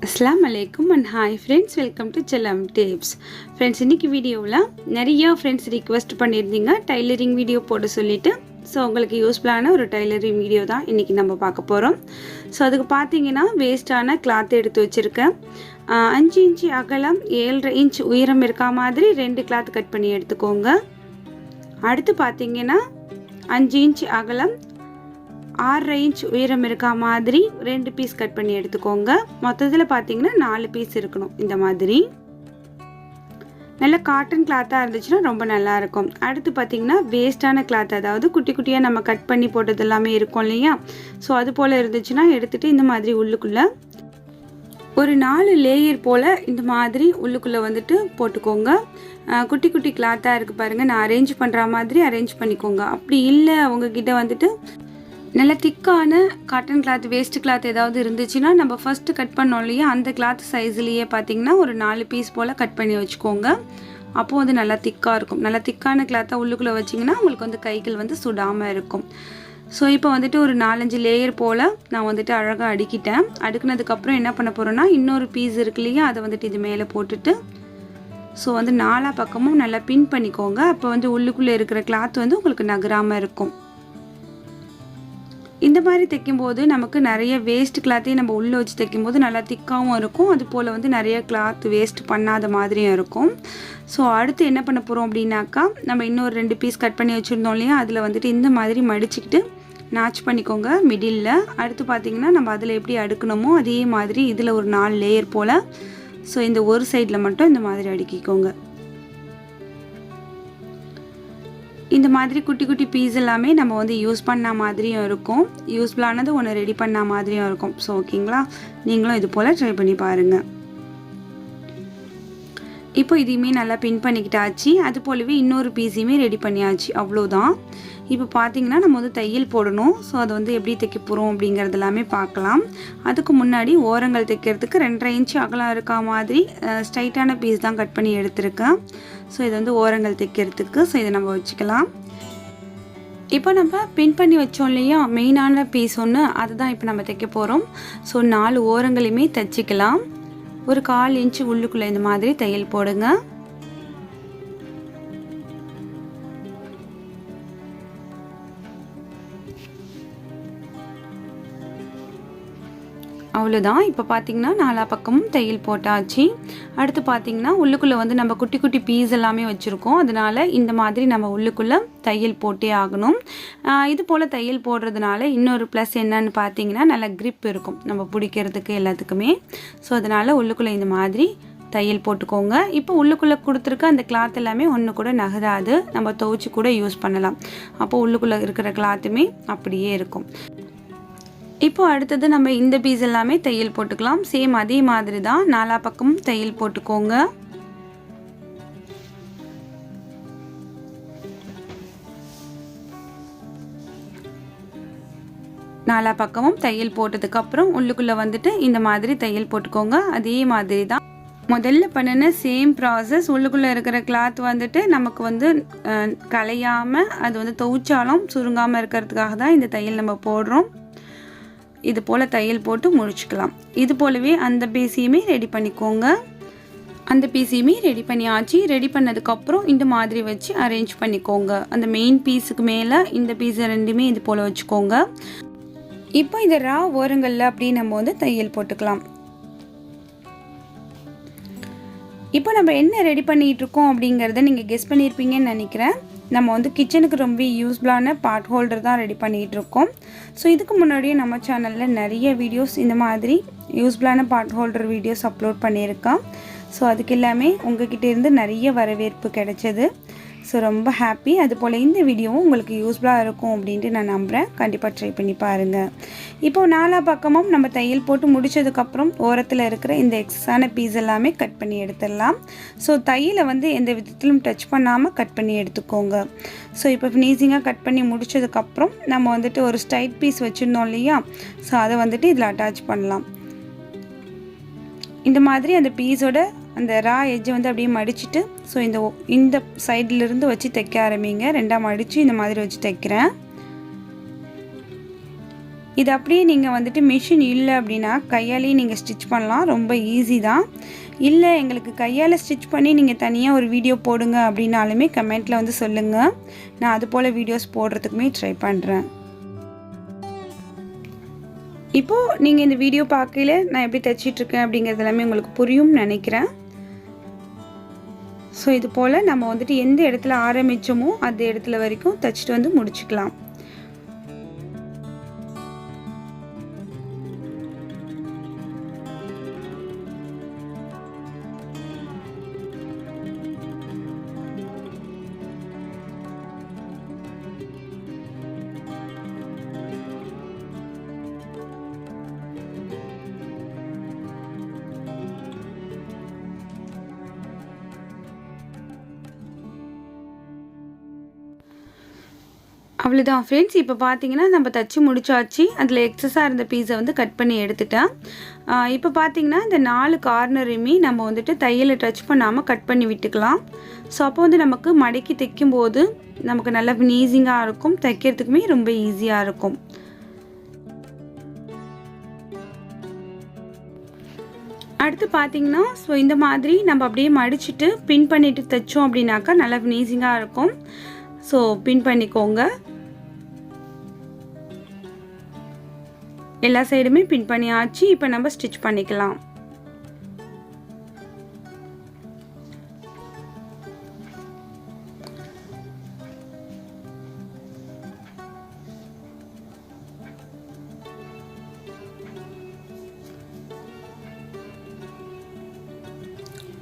Assalamu alaikum and hi friends, welcome to Chellam tips. Friends, இன்னைக்கு வீடியோவில் நிறைய friends request பண்ணியிருந்தீங்க டைலரிங் வீடியோ போட சொல்லிட்டு. ஸோ உங்களுக்கு யூஸ்ஃபுல்லான ஒரு டைலரிங் வீடியோ தான் இன்றைக்கி நம்ம பார்க்க போகிறோம். ஸோ அதுக்கு பார்த்தீங்கன்னா வேஸ்ட்டான கிளாத் எடுத்து வச்சுருக்கேன். 5 இன்ச்சு அகலம் 7.5 இன்ச் உயரம் இருக்கா மாதிரி 2 கிளாத் கட் பண்ணி எடுத்துக்கோங்க. அடுத்து பார்த்தீங்கன்னா 5 இன்ச் அகலம் 6.5 இன்ச் உயரம் இருக்கா மாதிரி 2 பீஸ் கட் பண்ணி எடுத்துக்கோங்க. மொத்தத்தில் பார்த்தீங்கன்னா 4 பீஸ் இருக்கணும். இந்த மாதிரி நல்ல காட்டன் கிளாத்தாக இருந்துச்சுன்னா ரொம்ப நல்லாயிருக்கும். அடுத்து பார்த்தீங்கன்னா வேஸ்ட்டான கிளாத், அதாவது குட்டி குட்டியாக நம்ம கட் பண்ணி போட்டது எல்லாமே இருக்கும் இல்லையா, ஸோ அது போல் இருந்துச்சுன்னா எடுத்துகிட்டு இந்த மாதிரி உள்ளுக்குள்ளே ஒரு 4 லேயர் போல் இந்த மாதிரி உள்ளுக்குள்ளே வந்துட்டு போட்டுக்கோங்க. குட்டி குட்டி கிளாத்தாக இருக்குது பாருங்கள், நான் அரேஞ்ச் பண்ணுற மாதிரி அரேஞ்ச் பண்ணிக்கோங்க. அப்படி இல்லை உங்ககிட்ட வந்துட்டு நல்ல திக்கான காட்டன் கிளாத் வேஸ்ட் கிளாத் ஏதாவது இருந்துச்சுன்னா நம்ம ஃபஸ்ட்டு கட் பண்ணோம் இல்லையா, அந்த கிளாத் சைஸ்லேயே பார்த்தீங்கன்னா ஒரு 4 பீஸ் போல் கட் பண்ணி வச்சுக்கோங்க. அப்போது வந்து நல்லா திக்காக இருக்கும். நல்லா திக்கான கிளாத்தை உள்ளுக்குள்ளே வச்சிங்கன்னா உங்களுக்கு வந்து கைகள் வந்து சுடாமல் இருக்கும். ஸோ இப்போ வந்துட்டு ஒரு 4-5 லேயர் போல் நான் வந்துட்டு அழகாக அடுக்கிட்டேன். அடுக்குனதுக்கப்புறம் என்ன பண்ண போகிறேன்னா இன்னொரு பீஸ் இருக்கு இல்லையா, அதை வந்துட்டு இது மேலே போட்டுட்டு ஸோ வந்து 4 பக்கமும் நல்லா பின் பண்ணிக்கோங்க. அப்போ வந்து உள்ளுக்குள்ளே இருக்கிற கிளாத் வந்து உங்களுக்கு நகராமல் இருக்கும். இந்த மாதிரி தைக்கும்போது நமக்கு நிறைய வேஸ்ட் கிளாத்தையும் நம்ம உள்ளே வச்சு தைக்கும்போது நல்லா திக்காகவும் இருக்கும். அது போல் வந்து நிறைய கிளாத் வேஸ்ட் பண்ணாத மாதிரியும் இருக்கும். ஸோ அடுத்து என்ன பண்ண போகிறோம் அப்படின்னாக்கா, நம்ம இன்னொரு 2 பீஸ் கட் பண்ணி வச்சுருந்தோம் இல்லையா, அதில் வந்துட்டு இந்த மாதிரி மடிச்சுக்கிட்டு நாச் பண்ணிக்கோங்க மிடில். அடுத்து பார்த்திங்கன்னா நம்ம அதில் எப்படி அடுக்கணுமோ அதே மாதிரி இதில் ஒரு 4 லேயர் போல் ஸோ இந்த ஒரு சைடில் மட்டும் இந்த மாதிரி அடுக்கிக்கோங்க. இந்த மாதிரி குட்டி குட்டி பீஸ் எல்லாமே நம்ம வந்து யூஸ் பண்ண மாதிரியும் இருக்கும், யூஸ்ஃபுல்லானது ஒன்று ரெடி பண்ண மாதிரியும் இருக்கும். ஸோ ஓகேங்களா, நீங்களும் இது போல் ட்ரை பண்ணி பாருங்கள். இப்போ இதையுமே நல்லா பின் பண்ணிக்கிட்டாச்சு. அது போலவே இன்னொரு பீஸையுமே ரெடி பண்ணியாச்சு, அவ்வளோதான். இப்போ பார்த்தீங்கன்னா நம்ம வந்து தையல் போடணும். ஸோ அதை வந்து எப்படி தைக்க போகிறோம் அப்படிங்கிறது எல்லாமே பார்க்கலாம். அதுக்கு முன்னாடி ஓரங்கள் தைக்கிறதுக்கு 2.5 இன்ச்சு அகலம் இருக்கா மாதிரி ஸ்ட்ரைட்டான பீஸ் தான் கட் பண்ணி எடுத்திருக்கேன். ஸோ இதை வந்து ஓரங்கள் தைக்கிறதுக்கு ஸோ இதை நம்ம வச்சுக்கலாம். இப்போ நம்ம பின் பண்ணி வச்சோம் இல்லையா மெயினான பீஸ் ஒன்று, அதுதான் இப்போ நம்ம தைக்க போகிறோம். ஸோ 4 ஓரங்களையுமே தைச்சிக்கலாம். ஒரு 1/4 இன்ச்சு உள்ளுக்குள்ளே இந்த மாதிரி தையல் போடுங்க. அவ்வளோதான். இப்போ பார்த்தீங்கன்னா 4 பக்கமும் தையல் போட்டாச்சு. அடுத்து பார்த்தீங்கன்னா உள்ளுக்குள்ளே வந்து நம்ம குட்டி குட்டி பீஸ் எல்லாமே வச்சுருக்கோம். அதனால் இந்த மாதிரி நம்ம உள்ளுக்குள்ளே தையல் போட்டே ஆகணும். இது போல் தையல் போடுறதுனால இன்னொரு ப்ளஸ் என்னன்னு பார்த்தீங்கன்னா நல்ல க்ரிப் இருக்கும் நம்ம பிடிக்கிறதுக்கு எல்லாத்துக்குமே. ஸோ அதனால் உள்ளுக்குள்ளே இந்த மாதிரி தையல் போட்டுக்கோங்க. இப்போ உள்ளுக்குள்ளே கொடுத்துருக்க அந்த கிளாத் எல்லாமே ஒன்று கூட நகராது, நம்ம துவைச்சி கூட யூஸ் பண்ணலாம். அப்போ உள்ளுக்குள்ளே இருக்கிற கிளாத்துமே அப்படியே இருக்கும். இப்போ அடுத்தது நம்ம இந்த பீஸ் எல்லாமே தையல் போட்டுக்கலாம். சேம் அதே மாதிரி தான் 4 பக்கமும் தையல் போட்டுக்கோங்க. நாலா பக்கமும் தையல் போட்டதுக்கப்புறம் உள்ளுக்குள்ளே வந்துட்டு இந்த மாதிரி தையல் போட்டுக்கோங்க. அதே மாதிரி தான் முதல்ல பண்ணின சேம் ப்ராசஸ். உள்ளுக்குள்ளே இருக்கிற கிளாத் வந்துட்டு நமக்கு வந்து கலையாமல் அது வந்து துவைச்சாலும் சுருங்காமல் இருக்கிறதுக்காக தான் இந்த தையல் நம்ம போடுறோம். இது போல் தையல் போட்டு முடிச்சுக்கலாம். இது போலவே அந்த பீஸையுமே ரெடி பண்ணிக்கோங்க. அந்த பீஸையுமே ரெடி பண்ணியாச்சு. ரெடி பண்ணதுக்கப்புறம் இந்த மாதிரி வச்சு அரேஞ்ச் பண்ணிக்கோங்க. அந்த மெயின் பீஸுக்கு மேலே இந்த பீஸை 2மே இது போல் வச்சுக்கோங்க. இப்போ இந்த ரா ஓரங்களில் அப்படி நம்ம வந்து தையல் போட்டுக்கலாம். இப்போ நம்ம என்ன ரெடி பண்ணிகிட்டு இருக்கோம் அப்படிங்கிறத நீங்கள் கெஸ் பண்ணியிருப்பீங்கன்னு நினைக்கிறேன். நம்ம வந்து கிச்சனுக்கு ரொம்ப யூஸ்ஃபுல்லான பாட் ஹோல்டர் தான் ரெடி பண்ணிகிட்டு இருக்கோம். ஸோ இதுக்கு முன்னாடியே நம்ம சேனலில் நிறைய வீடியோஸ் இந்த மாதிரி யூஸ்ஃபுல்லான பாட் ஹோல்டர் வீடியோஸ் அப்லோட் பண்ணியிருக்கோம். ஸோ அதுக்கு எல்லாமே உங்ககிட்ட இருந்து நிறைய வரவேற்பு கிடைச்சது. ஸோ ரொம்ப ஹாப்பி. அதுபோல் இந்த வீடியோவும் உங்களுக்கு யூஸ்ஃபுல்லாக இருக்கும் அப்படின்ட்டு நான் நம்புகிறேன். கண்டிப்பாக ட்ரை பண்ணி பாருங்கள். இப்போது 4 பக்கமும் நம்ம தையல் போட்டு முடித்ததுக்கப்புறம் ஓரத்தில் இருக்கிற இந்த எக்ஸஸான பீஸ் எல்லாமே கட் பண்ணி எடுத்துடலாம். ஸோ தையலை வந்து எந்த விதத்திலும் டச் பண்ணாமல் கட் பண்ணி எடுத்துக்கோங்க. ஸோ இப்போ ஃபினிஷிங்காக கட் பண்ணி முடித்ததுக்கப்புறம் நம்ம வந்துட்டு ஒரு ஸ்ட்ரைட் பீஸ் வச்சுருந்தோம் இல்லையா, ஸோ அதை வந்துட்டு இதில் அட்டாச் பண்ணலாம். இந்த மாதிரி அந்த பீஸோட அந்த ரா எட்ஜை வந்து அப்படியே மடிச்சுட்டு ஸோ இந்த சைட்லேருந்து வச்சு தைக்க ஆரம்பிங்க. 2ஆக மடித்து இந்த மாதிரி வச்சு தைக்கிறேன். இது அப்படியே நீங்கள் வந்துட்டு மிஷின் இல்லை அப்படின்னா கையாலேயே நீங்கள் ஸ்டிச் பண்ணலாம், ரொம்ப ஈஸி தான். இல்லை எங்களுக்கு கையால் ஸ்டிச் பண்ணி நீங்கள் தனியாக ஒரு வீடியோ போடுங்க அப்படின்னாலுமே கமெண்ட்டில் வந்து சொல்லுங்கள், நான் அது போல் வீடியோஸ் போடுறதுக்குமே ட்ரை பண்ணுறேன். இப்போது நீங்கள் இந்த வீடியோ பார்க்கல நான் எப்படி தைச்சிட்ருக்கேன் அப்படிங்கிறது எல்லாமே உங்களுக்கு புரியும்னு நினைக்கிறேன். ஸோ இது போல் நம்ம வந்துட்டு எந்த இடத்துல ஆரம்பித்தோமோ அந்த இடத்துல வரைக்கும் தைச்சிட்டு வந்து முடிச்சுக்கலாம். அவ்வளோதான் ஃப்ரெண்ட்ஸ். இப்போ பார்த்தீங்கன்னா நம்ம தச்சு முடிச்சாச்சு. அதில் எக்ஸஸாக இருந்த பீஸை வந்து கட் பண்ணி எடுத்துட்டேன். இப்போ பார்த்தீங்கன்னா இந்த 4 கார்னரையுமே நம்ம வந்துட்டு தையலை டச் பண்ணாமல் கட் பண்ணி விட்டுக்கலாம். ஸோ அப்போ வந்து நமக்கு மடக்கி தைக்கும்போது நமக்கு நல்லா ஃபினிஷிங்காக இருக்கும், தைக்கிறதுக்குமே ரொம்ப ஈஸியாக இருக்கும். அடுத்து பார்த்தீங்கன்னா ஸோ இந்த மாதிரி நம்ம அப்படியே மடிச்சுட்டு பின் பண்ணிவிட்டு தைச்சோம் அப்படின்னாக்கா நல்லா ஃபினிஷிங்காக இருக்கும். ஸோ பின் பண்ணிக்கோங்க. எல்லா சைடுமே பின் பண்ணியாச்சு. இப்போ நம்ம ஸ்டிச் பண்ணிக்கலாம்.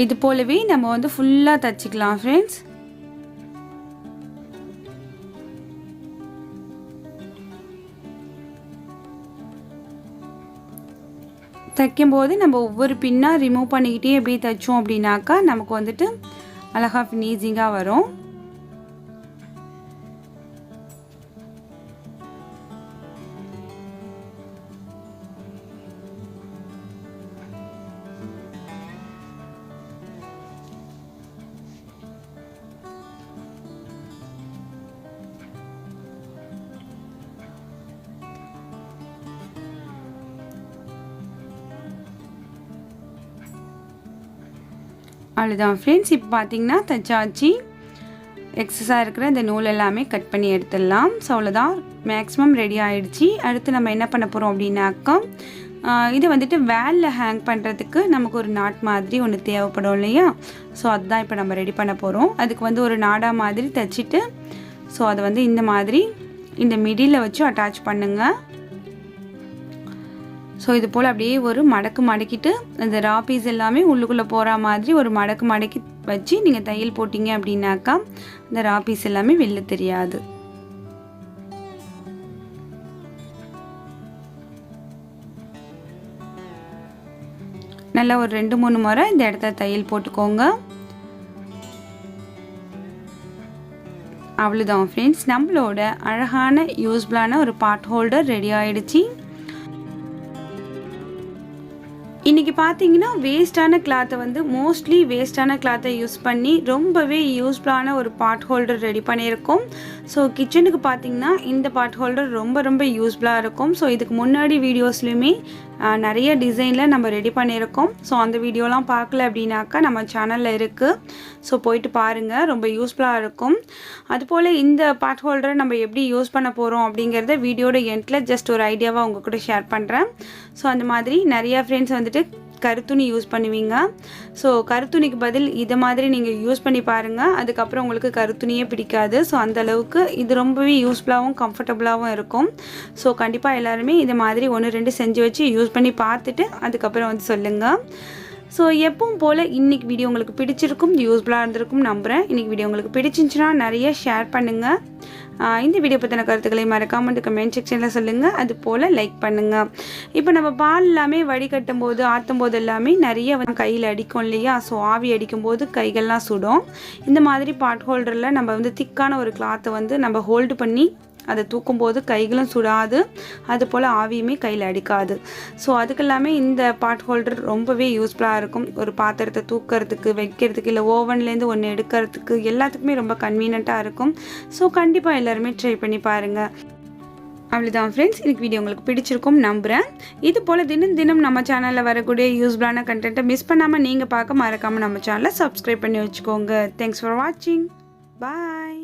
இது போலவே நம்ம வந்து ஃபுல்லாக தச்சுக்கலாம் ஃப்ரெண்ட்ஸ். தைக்கும்போது நம்ம ஒவ்வொரு பின்னாக ரிமூவ் பண்ணிக்கிட்டே எப்படி தைச்சோம் அப்படின்னாக்கா நமக்கு வந்துட்டு அழகாக ஃபினிஷிங்காக வரும். அவ்வளோதான் ஃப்ரெண்ட்ஸ். இப்போ பார்த்தீங்கன்னா தைச்சாச்சு. எக்ஸஸாக இருக்கிற இந்த நூல் எல்லாமே கட் பண்ணி எடுத்துடலாம். ஸோ அவ்வளோதான், மேக்ஸிமம் ரெடி ஆகிடுச்சு. அடுத்து நம்ம என்ன பண்ண போகிறோம் அப்படின்னாக்கா இதை வந்துட்டு வேலில் ஹேங் பண்ணுறதுக்கு நமக்கு ஒரு நாட் மாதிரி ஒன்று தேவைப்படும் இல்லையா? ஸோ அதுதான் இப்போ நம்ம ரெடி பண்ண போகிறோம். அதுக்கு வந்து ஒரு நாடா மாதிரி தைச்சிட்டு ஸோ அதை வந்து இந்த மாதிரி இந்த மிடில் வச்சு அட்டாச் பண்ணுங்கள். ஸோ இது போல் அப்படியே ஒரு மடக்கு மடக்கிட்டு அந்த ரா பீஸ் எல்லாமே உள்ளுக்குள்ளே போகிற மாதிரி ஒரு மடக்கு மடக்கி வச்சு நீங்கள் தையல் போட்டிங்க அப்படின்னாக்கா இந்த ரா பீஸ் எல்லாமே வெளில தெரியாது. நல்லா ஒரு 2-3 முறை இந்த இடத்துல தையல் போட்டுக்கோங்க. அவ்வளோதான் ஃப்ரெண்ட்ஸ், நம்மளோட அழகான யூஸ்ஃபுல்லான ஒரு பாட் ஹோல்டர் ரெடி ஆகிடுச்சு. இன்றைக்கி பார்த்தீங்கன்னா வேஸ்ட்டான கிளாத்தை வந்து மோஸ்ட்லி வேஸ்ட்டான கிளாத்தை யூஸ் பண்ணி ரொம்பவே யூஸ்ஃபுல்லான ஒரு பாட் ஹோல்டர் ரெடி பண்ணியிருக்கோம். ஸோ கிச்சனுக்கு பார்த்தீங்கன்னா இந்த பாட் ஹோல்டர் ரொம்ப ரொம்ப யூஸ்ஃபுல்லாக இருக்கும். ஸோ இதுக்கு முன்னாடி வீடியோஸ்லையுமே நிறைய டிசைனில் நம்ம ரெடி பண்ணியிருக்கோம். ஸோ அந்த வீடியோலாம் பார்க்கல அப்படின்னாக்கா நம்ம சேனலில் இருக்குது. ஸோ போயிட்டு பாருங்கள், ரொம்ப யூஸ்ஃபுல்லாக இருக்கும். அதுபோல் இந்த பாட் ஹோல்டரை நம்ம எப்படி யூஸ் பண்ண போகிறோம் அப்படிங்கிறத வீடியோட எண்டில் ஜஸ்ட் ஒரு ஐடியாவாக உங்கள் கூட ஷேர் பண்ணுறேன். ஸோ அந்த மாதிரி நிறையா ஃப்ரெண்ட்ஸ் வந்துட்டு கருத்துணி யூஸ் பண்ணுவீங்க. ஸோ கருத்துணிக்கு பதில் இதை மாதிரி நீங்கள் யூஸ் பண்ணி பாருங்கள், அதுக்கப்புறம் உங்களுக்கு கருத்துணியே பிடிக்காது. ஸோ அந்தளவுக்கு இது ரொம்பவே யூஸ்ஃபுல்லாகவும் கம்ஃபர்டபுளாகவும் இருக்கும். ஸோ கண்டிப்பாக எல்லாருமே இதை மாதிரி 1-2 செஞ்சு வச்சு யூஸ் பண்ணி பார்த்துட்டு அதுக்கப்புறம் வந்து சொல்லுங்கள். ஸோ எப்பவும் போல் இன்றைக்கி வீடியோ உங்களுக்கு பிடிச்சிருக்கும், யூஸ்ஃபுல்லாக இருந்திருக்கும் நம்புகிறேன். இன்றைக்கி வீடியோ உங்களுக்கு பிடிச்சிருந்துச்சுன்னா நிறைய ஷேர் பண்ணுங்கள். இந்த வீடியோ பற்றின கருத்துக்களை மறக்காமல் இந்த கமெண்ட் செக்ஷனில் சொல்லுங்கள். அது போல் லைக் பண்ணுங்கள். இப்போ நம்ம பால் எல்லாமே வடிகட்டும் போது ஆற்றும் போது எல்லாமே நிறைய வந்து கையில் அடிக்கும் இல்லையா? ஸோ ஆவி அடிக்கும்போது கைகள்லாம் சுடும். இந்த மாதிரி பாட் ஹோல்டரில் நம்ம வந்து திக்கான ஒரு கிளாத்தை வந்து நம்ம ஹோல்டு பண்ணி அதை தூக்கும்போது கைகளும் சுடாது, அது போல் ஆவியுமே கையில் அடிக்காது. ஸோ அதுக்கெல்லாமே இந்த பாட் ஹோல்டர் ரொம்பவே யூஸ்ஃபுல்லாக இருக்கும். ஒரு பாத்திரத்தை தூக்கிறதுக்கு, வைக்கிறதுக்கு, இல்லை ஓவன்லேருந்து ஒன்று எடுக்கிறதுக்கு எல்லாத்துக்குமே ரொம்ப கன்வீனியண்ட்டாக இருக்கும். ஸோ கண்டிப்பாக எல்லாருமே ட்ரை பண்ணி பாருங்கள். அவ்வளோதான் ஃப்ரெண்ட்ஸ், எனக்கு வீடியோ உங்களுக்கு பிடிச்சிருக்கும் நம்புகிறேன். இது போல் தினம் தினம் நம்ம சேனலில் வரக்கூடிய யூஸ்ஃபுல்லான கண்டென்ட்டை மிஸ் பண்ணாமல் நீங்கள் பார்க்க மறக்காமல் நம்ம சேனலை சப்ஸ்கிரைப் பண்ணி வச்சுக்கோங்க. தேங்க்ஸ் ஃபார் வாட்சிங். பாய்.